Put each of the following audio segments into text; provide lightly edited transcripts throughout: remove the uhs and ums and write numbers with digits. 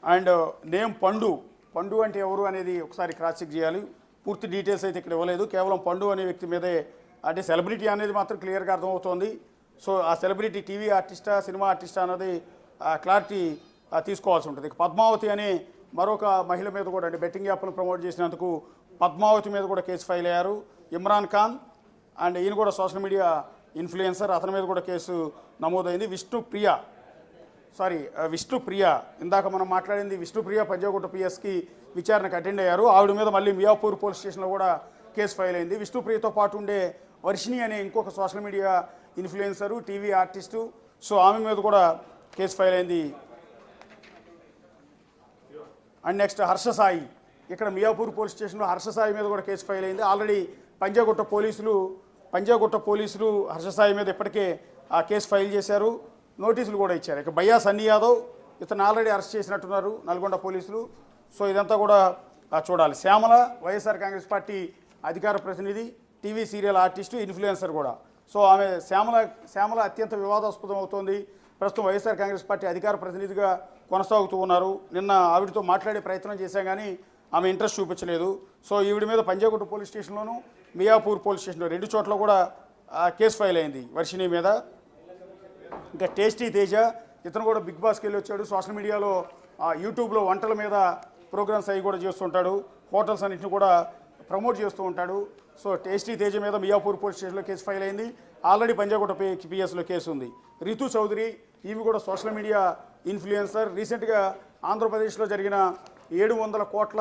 And name పండు అంటే ఎవరు అనేది ఒకసారి క్రాస్ చెక్ చేయాలి. పూర్తి డీటెయిల్స్ అయితే ఇక్కడ ఇవ్వలేదు. కేవలం పండు అనే వ్యక్తి మీదే, అంటే సెలబ్రిటీ అనేది మాత్రం క్లియర్గా అర్థమవుతోంది. సో ఆ సెలబ్రిటీ టీవీ ఆర్టిస్టా, సినిమా ఆర్టిస్టా అన్నది క్లారిటీ తీసుకోవాల్సి ఉంటుంది. పద్మావతి అనే మరొక మహిళ మీద కూడా, అంటే బెట్టింగ్ యాప్ను ప్రమోట్ చేసినందుకు పద్మావతి మీద కూడా కేసు ఫైల్ అయ్యారు. ఇమ్రాన్ ఖాన్ అండ్ ఈయన కూడా సోషల్ మీడియా ఇన్ఫ్లుయెన్సర్, అతని మీద కూడా కేసు నమోదైంది. విష్ణుప్రియ ఇందాక మనం మాట్లాడింది విష్ణుప్రియ పంజాగుట్ట పిఎస్కి విచారణకు అటెండ్ అయ్యారు. ఆవిడ మీద మళ్ళీ మియాపూర్ పోలీస్ స్టేషన్లో కూడా కేసు ఫైల్ అయింది. విష్ణుప్రియతో పాటు ఉండే వర్షిణి అనే ఇంకొక social media influencer, TV artist, so ఆమె మీద కూడా కేసు ఫైల్ అయింది. అండ్ నెక్స్ట్ హర్షసాయి, ఇక్కడ మియాపూర్ పోలీస్ స్టేషన్లో హర్షసాయి మీద కూడా కేసు ఫైల్ అయింది. ఆల్రెడీ పంజాగుట్ట పోలీసులు హర్షసాయి మీద ఇప్పటికే ఆ కేసు ఫైల్ చేశారు, నోటీసులు కూడా ఇచ్చారు. ఇక బయ్యా సన్నీ యాదవ్, ఇతను ఆల్రెడీ అరెస్ట్ చేసినట్టున్నారు నల్గొండ పోలీసులు. సో ఇదంతా కూడా చూడాలి. శ్యామల వైఎస్ఆర్ కాంగ్రెస్ పార్టీ అధికార ప్రతినిధి, టీవీ సీరియల్ ఆర్టిస్టు, ఇన్ఫ్లుయెన్సర్ కూడా. సో ఆమె శ్యామల అత్యంత వివాదాస్పదం అవుతోంది. ప్రస్తుతం వైఎస్ఆర్ కాంగ్రెస్ పార్టీ అధికార ప్రతినిధిగా కొనసాగుతూ ఉన్నారు. నిన్న ఆవిడతో మాట్లాడే ప్రయత్నం చేశాం కానీ ఆమె ఇంట్రెస్ట్ చూపించలేదు. సో ఈవిడ మీద పంజాగుట్ట పోలీస్ స్టేషన్లోను, మియాపూర్ పోలీస్ స్టేషన్లో 2 చోట్ల కూడా కేసు ఫైల్ అయింది వర్షిణి మీద. ఇంకా టేస్టీ తేజ, ఇతను కూడా బిగ్ బాస్కి వెళ్ళి వచ్చాడు. సోషల్ మీడియాలో యూట్యూబ్లో వంటల మీద ప్రోగ్రామ్స్ అవి కూడా చేస్తుంటాడు. హోటల్స్ అన్నింటిని కూడా ప్రమోట్ చేస్తూ ఉంటాడు. సో టేస్టీ తేజ మీద మియాపూర్ పోలీస్ స్టేషన్లో కేసు ఫైల్ అయింది. ఆల్రెడీ పంజాగుట్ట పిఎస్లో కేసు ఉంది. రితు చౌదరి, ఈమె కూడా సోషల్ మీడియా ఇన్ఫ్లుయెన్సర్. రీసెంట్గా ఆంధ్రప్రదేశ్లో జరిగిన 700 కోట్ల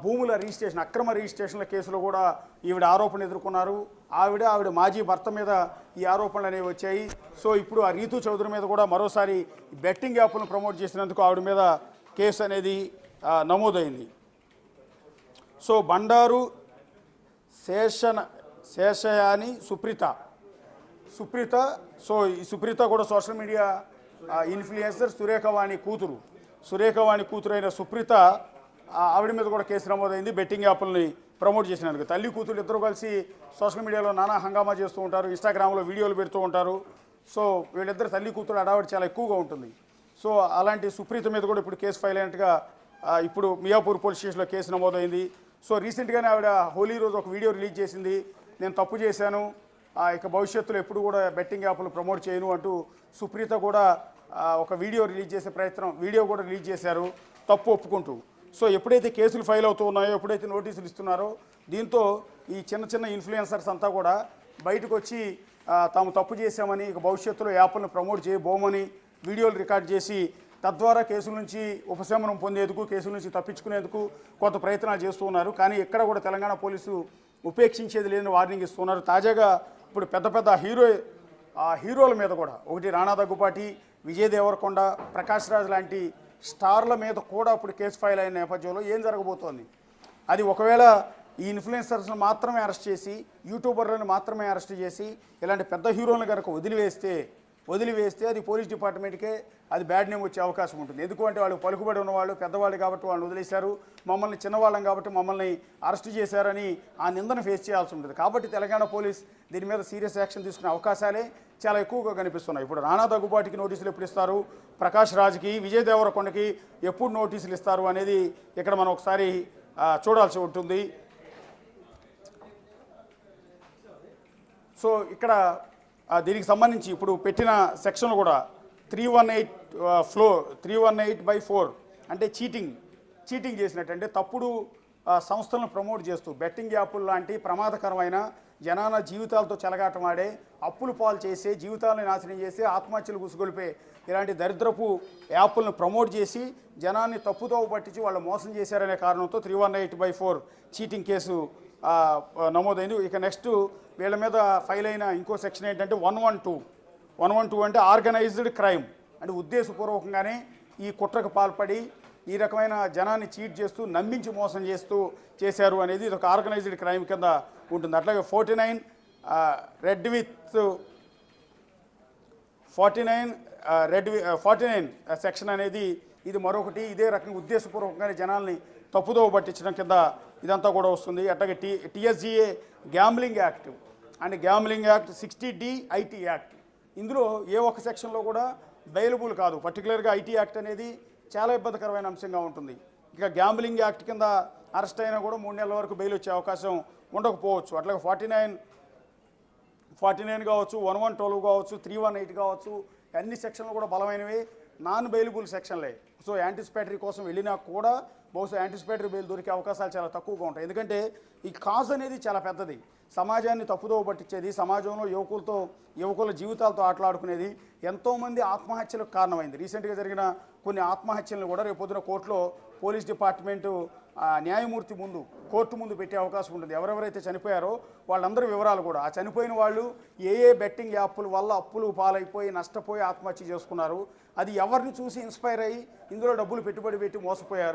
భూముల రిజిస్ట్రేషన్, అక్రమ రిజిస్ట్రేషన్ల కేసులో కూడా ఈవిడ ఆరోపణలు ఎదుర్కొన్నారు. ఆవిడ మాజీ భర్త మీద ఈ ఆరోపణలు అనేవి వచ్చాయి. సో ఇప్పుడు ఆ రీతు చౌదరి మీద కూడా మరోసారి బెట్టింగ్ యాప్ను ప్రమోట్ చేసినందుకు ఆవిడ మీద కేసు అనేది నమోదైంది. సో బండారు శేషయాని సుప్రీత, సో ఈ సుప్రీత కూడా social media influencer, Surekhavani కూతురైన Supritha, ఆవిడ మీద కూడా కేసు నమోదైంది బెట్టింగ్ యాప్లని ప్రమోట్ చేసినందుకు. తల్లి కూతురు ఇద్దరు కలిసి సోషల్ మీడియాలో నానా హంగామా చేస్తూ ఉంటారు, ఇన్స్టాగ్రామ్లో వీడియోలు పెడుతూ ఉంటారు. సో వీళ్ళిద్దరు తల్లి కూతురు అడావిడి చాలా ఎక్కువగా ఉంటుంది. సో అలాంటి సుప్రీత మీద కూడా ఇప్పుడు కేసు ఫైల్ అయినట్టుగా ఇప్పుడు మియాపూర్ పోలీస్ స్టేషన్లో కేసు నమోదైంది. సో రీసెంట్గానే ఆవిడ హోలీ రోజు ఒక వీడియో రిలీజ్ చేసింది. నేను తప్పు చేశాను, ఇక భవిష్యత్తులో ఎప్పుడు కూడా బెట్టింగ్ యాప్లు ప్రమోట్ చేయను అంటూ సుప్రీత కూడా ఒక వీడియో కూడా రిలీజ్ చేశారు తప్పు ఒప్పుకుంటూ. సో ఎప్పుడైతే కేసులు ఫైల్ అవుతూ ఉన్నాయో, ఎప్పుడైతే నోటీసులు ఇస్తున్నారో, దీంతో ఈ చిన్న ఇన్ఫ్లుయెన్సర్స్ అంతా కూడా బయటకు వచ్చి తాము తప్పు చేశామని, ఇక భవిష్యత్తులో యాప్లను ప్రమోట్ చేయబోమని వీడియోలు రికార్డ్ చేసి తద్వారా కేసుల నుంచి ఉపశమనం పొందేందుకు, కేసుల నుంచి తప్పించుకునేందుకు కొంత ప్రయత్నాలు చేస్తూ ఉన్నారు. కానీ ఎక్కడ కూడా తెలంగాణ పోలీసు ఉపేక్షించేది లేని వార్నింగ్ ఇస్తున్నారు. తాజాగా ఇప్పుడు పెద్ద హీరోల మీద కూడా, ఒకటి రాణా దగ్గుపాటి, విజయ్ దేవరకొండ, ప్రకాష్ రాజ్ లాంటి స్టార్ల మీద కూడా ఇప్పుడు కేసు ఫైల్ అయిన నేపథ్యంలో ఏం జరగబోతోంది, అది ఒకవేళ ఈ ఇన్ఫ్లుయెన్సర్స్ని మాత్రమే అరెస్ట్ చేసి, యూట్యూబర్లను మాత్రమే అరెస్ట్ చేసి, ఇలాంటి పెద్ద హీరోలను కనుక వదిలివేస్తే అది పోలీస్ డిపార్ట్మెంట్కే అది బ్యాడ్ నేమ్ వచ్చే అవకాశం ఉంటుంది. ఎందుకంటే వాళ్ళు పలుకుబడి ఉన్నవాళ్ళు, పెద్దవాళ్ళు కాబట్టి వాళ్ళని వదిలేశారు, మమ్మల్ని చిన్నవాళ్ళం కాబట్టి మమ్మల్ని అరెస్ట్ చేశారని ఆ నిందను ఫేస్ చేయాల్సి ఉంటుంది. కాబట్టి తెలంగాణ పోలీస్ దీని మీద సీరియస్ యాక్షన్ తీసుకునే అవకాశాలే చాలా ఎక్కువగా కనిపిస్తున్నాయి. ఇప్పుడు రాణా దగ్గుబాటికి నోటీసులు ఎప్పుడు ఇస్తారు, ప్రకాష్ రాజ్కి, విజయ్ దేవరకొండకి ఎప్పుడు నోటీసులు ఇస్తారు అనేది ఇక్కడ మనం ఒకసారి చూడాల్సి ఉంటుంది. సో ఇక్కడ దీనికి సంబంధించి ఇప్పుడు పెట్టిన సెక్షన్లు కూడా 318/4 అంటే చీటింగ్ చేసినట్టు, అంటే తప్పుడు సంస్థలను ప్రమోట్ చేస్తూ బెట్టింగ్ యాప్లు లాంటి ప్రమాదకరమైన, జనాల జీవితాలతో చెలగాటమాడే, అప్పులు పాలు చేసే, జీవితాలను నాశనం చేసి, ఆత్మహత్యలు గుసుగొలిపే ఇలాంటి దరిద్రపు యాప్లను ప్రమోట్ చేసి జనాన్ని తప్పుదోవ పట్టించి వాళ్ళు మోసం చేశారనే కారణంతో 318/4 చీటింగ్ కేసు నమోదైంది. ఇక నెక్స్ట్ వీళ్ళ మీద ఫైల్ అయిన ఇంకో సెక్షన్ ఏంటంటే 112 అంటే ఆర్గనైజ్డ్ క్రైమ్, అంటే ఉద్దేశపూర్వకంగానే ఈ కుట్రకు పాల్పడి ఈ రకమైన జనాన్ని చీట్ చేస్తూ, నమ్మించి మోసం చేశారు అనేది ఇది ఒక ఆర్గనైజ్డ్ క్రైమ్ కింద ఉంటుంది. అట్లాగే 49 సెక్షన్ అనేది ఇది మరొకటి, ఇదే రకంగా ఉద్దేశపూర్వకంగానే జనాల్ని తప్పుదోవ పట్టించడం కింద ఇదంతా కూడా వస్తుంది. అట్లాగే TSGA gambling act and gambling act, 60D IT act, ఇందులో ఏ ఒక్క సెక్షన్లో కూడా బెయిలబుల్ కాదు. పర్టికులర్గా IT యాక్ట్ అనేది చాలా ఇబ్బందికరమైన అంశంగా ఉంటుంది. ఇక గ్యాంబ్లింగ్ యాక్ట్ కింద అరెస్ట్ అయినా కూడా 3 నెలల వరకు బెయిల్ వచ్చే అవకాశం ఉండకపోవచ్చు. అట్లాగే 49 కావచ్చు, 1112 కావచ్చు, 318 కావచ్చు, అన్ని సెక్షన్లు కూడా బలమైనవి, నాన్ బెయిలబుల్ సెక్షన్లే. సో యాంటిసిపేటరీ కోసం వెళ్ళినా కూడా బహుశా యాంటిసిపేటరీ బెయిల్ దొరికే అవకాశాలు చాలా తక్కువగా ఉంటాయి. ఎందుకంటే ఈ కాజ్ అనేది చాలా పెద్దది, సమాజాన్ని తప్పుదోవ పట్టించేది, సమాజంలో యువకుల జీవితాలతో ఆటలాడుకునేది, ఎంతోమంది ఆత్మహత్యలకు కారణమైంది. రీసెంట్గా జరిగిన కొన్ని ఆత్మహత్యలను కూడా రేపొద్దున కోర్టులో పోలీస్ డిపార్ట్మెంటు న్యాయమూర్తి ముందు, కోర్టు ముందు పెట్టే అవకాశం ఉంటుంది. ఎవరెవరైతే చనిపోయారో వాళ్ళందరి వివరాలు కూడా, ఆ చనిపోయిన వాళ్ళు ఏ బెట్టింగ్ యాప్ల వల్ల అప్పులు పాలైపోయి నష్టపోయి ఆత్మహత్య చేసుకున్నారు, అది ఎవరిని చూసి ఇన్స్పైర్ అయ్యి ఇందులో డబ్బులు పెట్టుబడి పెట్టి మోసపోయారు,